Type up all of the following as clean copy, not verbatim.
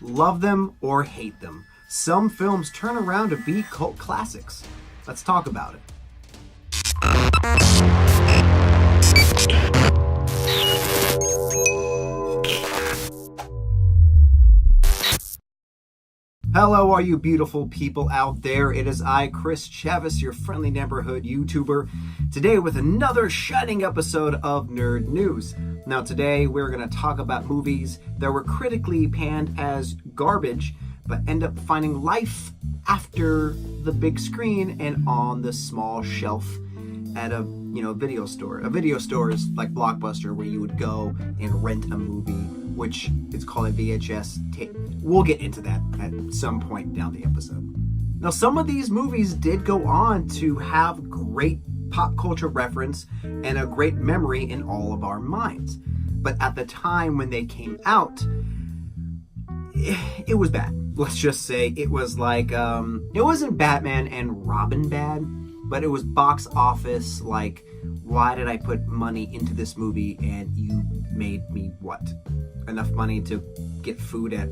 Love them or hate them, some films turn around to be cult classics. Let's talk about it. Hello, all you beautiful people out there. It is I, Chris Chavis, your friendly neighborhood YouTuber, today with another shining episode of Nerd News. Now today we're going to talk about movies that were critically panned as garbage, but end up finding life after the big screen and on the small shelf at a video store. A video store is like Blockbuster, where you would go and rent a movie, which is called a VHS tape. We'll get into that at some point down the episode. Now, some of these movies did go on to have great pop culture reference and a great memory in all of our minds. But at the time when they came out, it was bad. Let's just say it was like, it wasn't Batman and Robin bad, but it was box office, like, why did I put money into this movie and you made me what? Enough money to get food at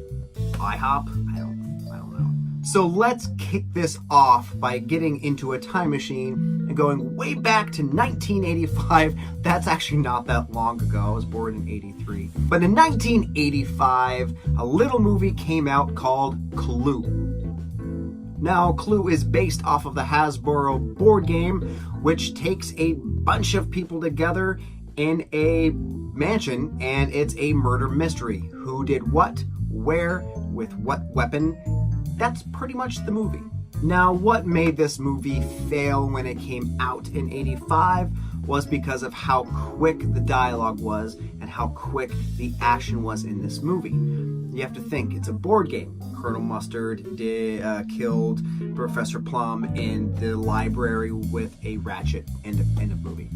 IHOP? I don't know. So let's kick this off by getting into a time machine and going way back to 1985. That's actually not that long ago. I was born in 83. But in 1985, a little movie came out called Clue. Now, Clue is based off of the Hasbro board game, which takes a bunch of people together in a mansion, and it's a murder mystery. Who did what, where, with what weapon? That's pretty much the movie. Now, what made this movie fail when it came out in 85 was because of how quick the dialogue was and how quick the action was in this movie. You have to think, it's a board game. Colonel Mustard killed Professor Plum in the library with a ratchet. End of movie.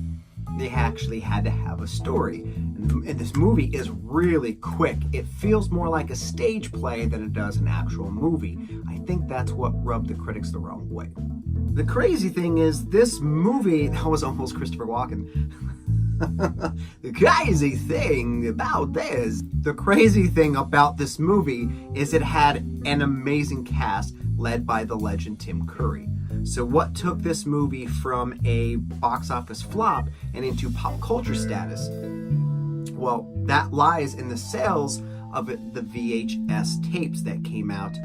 They actually had to have a story. And this movie is really quick. It feels more like a stage play than it does an actual movie. I think that's what rubbed the critics the wrong way. The crazy thing is, this movie, that was almost Christopher Walken. The crazy thing about this movie is it had an amazing cast led by the legend Tim Curry. So what took this movie from a box office flop and into pop culture status? Well, that lies in the sales of the VHS tapes that came out.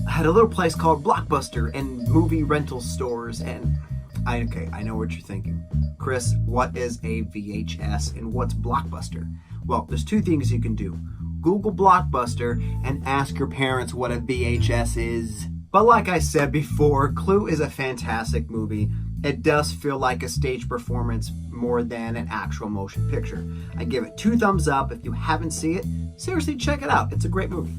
I had a little place called Blockbuster and movie rental stores, and I know what you're thinking. Chris, what is a VHS and what's Blockbuster? Well, there's two things you can do. Google Blockbuster and ask your parents what a VHS is. But like I said before, Clue is a fantastic movie. It does feel like a stage performance more than an actual motion picture. I give it 2 thumbs up. If you haven't seen it, seriously check it out. It's a great movie.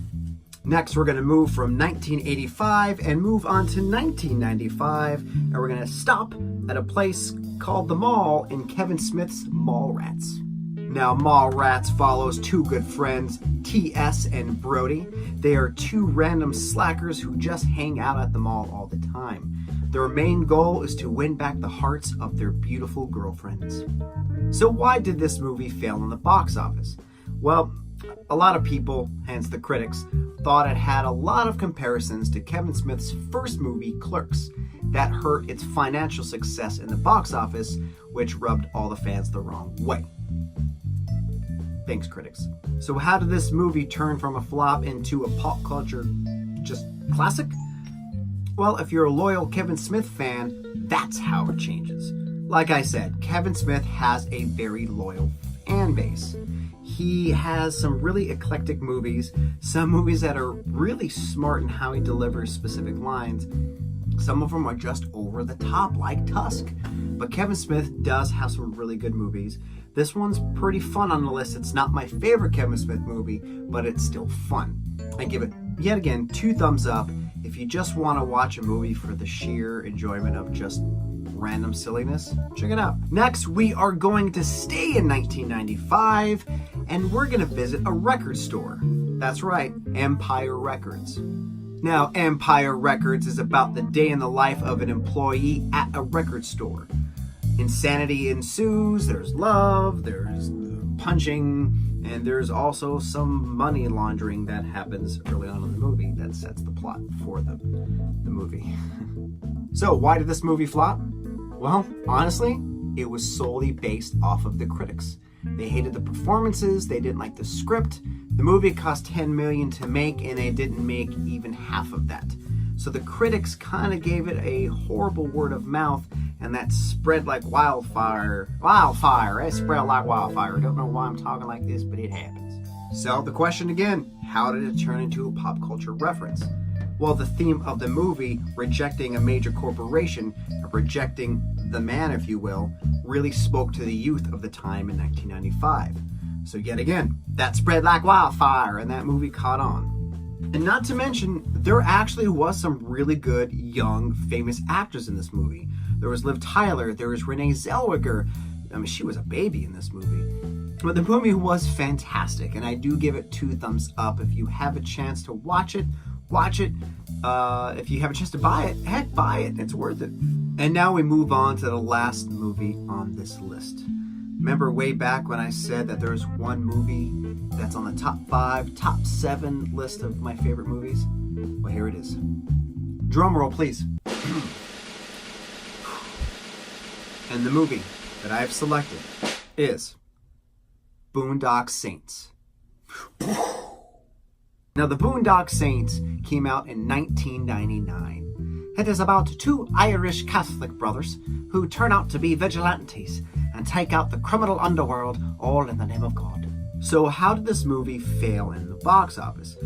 Next, we're going to move from 1985 and move on to 1995, and we're going to stop at a place called The Mall in Kevin Smith's Mallrats. Now, Mallrats follows 2 good friends, T.S. and Brody. They are 2 random slackers who just hang out at the mall all the time. Their main goal is to win back the hearts of their beautiful girlfriends. So why did this movie fail in the box office? Well, a lot of people, hence the critics, thought it had a lot of comparisons to Kevin Smith's first movie, Clerks. That hurt its financial success in the box office, which rubbed all the fans the wrong way. Thanks, critics. So how did this movie turn from a flop into a pop culture just classic? Well, if you're a loyal Kevin Smith fan, that's how it changes. Like I said, Kevin Smith has a very loyal fan base. He has some really eclectic movies, some movies that are really smart in how he delivers specific lines. Some of them are just over the top, like Tusk. But Kevin Smith does have some really good movies. This one's pretty fun on the list. It's not my favorite Kevin Smith movie, but it's still fun. I give it, yet again, 2 thumbs up. If you just want to watch a movie for the sheer enjoyment of just random silliness, check it out. Next, we are going to stay in 1995, and we're going to visit a record store. That's right, Empire Records. Now, Empire Records is about the day in the life of an employee at a record store. Insanity ensues, there's love, there's punching, And there's also some money laundering that happens early on in the movie that sets the plot for the movie. So, why did this movie flop? Well, honestly, it was solely based off of the critics. They hated the performances, they didn't like the script. The movie cost $10 million to make, and they didn't make even half of that. So the critics kind of gave it a horrible word of mouth, and that spread like wildfire. Wildfire, it spread like wildfire. I don't know why I'm talking like this, but it happens. So the question again, how did it turn into a pop culture reference? Well, the theme of the movie, rejecting a major corporation, rejecting the man, if you will, really spoke to the youth of the time in 1995. So yet again, that spread like wildfire, and that movie caught on. And not to mention, there actually was some really good, young, famous actors in this movie. There was Liv Tyler, there was Renee Zellweger. I mean, she was a baby in this movie. But the movie was fantastic, and I do give it 2 thumbs up. If you have a chance to watch it, watch it. If you have a chance to buy it, heck, buy it. It's worth it. And now we move on to the last movie on this list. Remember way back when I said that there's one movie that's on the top 5, top 7 list of my favorite movies? Well, here it is. Drum roll, please. And the movie that I've selected is Boondock Saints. Now, the Boondock Saints came out in 1999. It is about 2 Irish Catholic brothers who turn out to be vigilantes and take out the criminal underworld, all in the name of God. So how did this movie fail in the box office?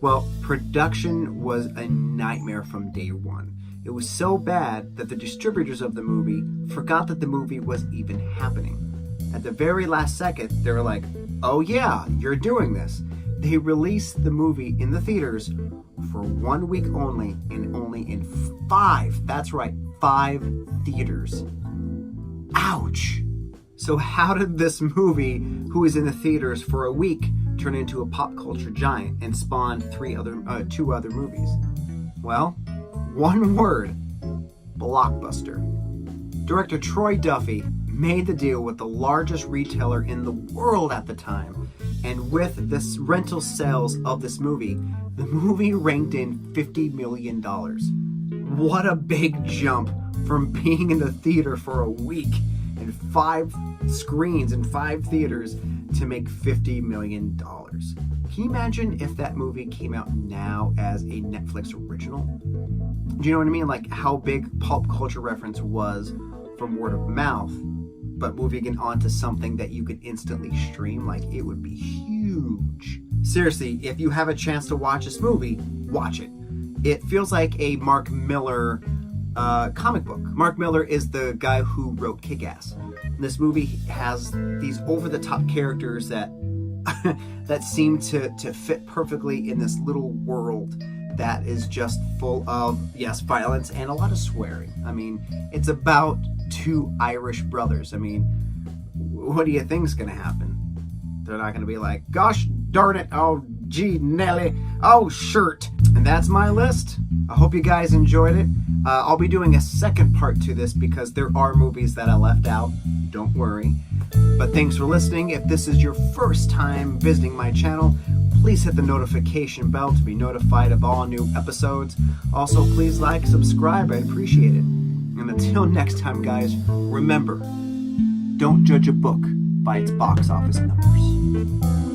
Well, production was a nightmare from day one. It was so bad that the distributors of the movie forgot that the movie was even happening. At the very last second, they were like, oh yeah, you're doing this. They released the movie in the theaters for 1 week only, and only in 5, that's right, 5 theaters. Ouch! So how did this movie, who was in the theaters for a week, turn into a pop culture giant and spawn 2 other movies? Well, one word: blockbuster. Director Troy Duffy made the deal with the largest retailer in the world at the time, and with this rental sales of this movie, the movie ranked in $50 million. What a big jump from being in the theater for a week and 5 screens in 5 theaters to make $50 million. Can you imagine if that movie came out now as a Netflix original? Do you know what I mean? Like how big pop culture reference was from word of mouth, but moving it onto something that you could instantly stream, like it would be huge. Seriously, if you have a chance to watch this movie, watch it. It feels like a Mark Miller comic book. Mark Miller is the guy who wrote Kick-Ass. This movie has these over-the-top characters that that seem to fit perfectly in this little world that is just full of, yes, violence and a lot of swearing. I mean, it's about 2 Irish brothers. I mean, what do you think's gonna happen? They're not gonna be like, gosh darn it, oh gee Nelly, oh shirt. And that's my list. I hope you guys enjoyed it. I'll be doing a second part to this because there are movies that I left out. Don't worry. But thanks for listening. If this is your first time visiting my channel, please hit the notification bell to be notified of all new episodes. Also, please like, subscribe. I'd appreciate it. And until next time, guys, remember, don't judge a book by its box office numbers.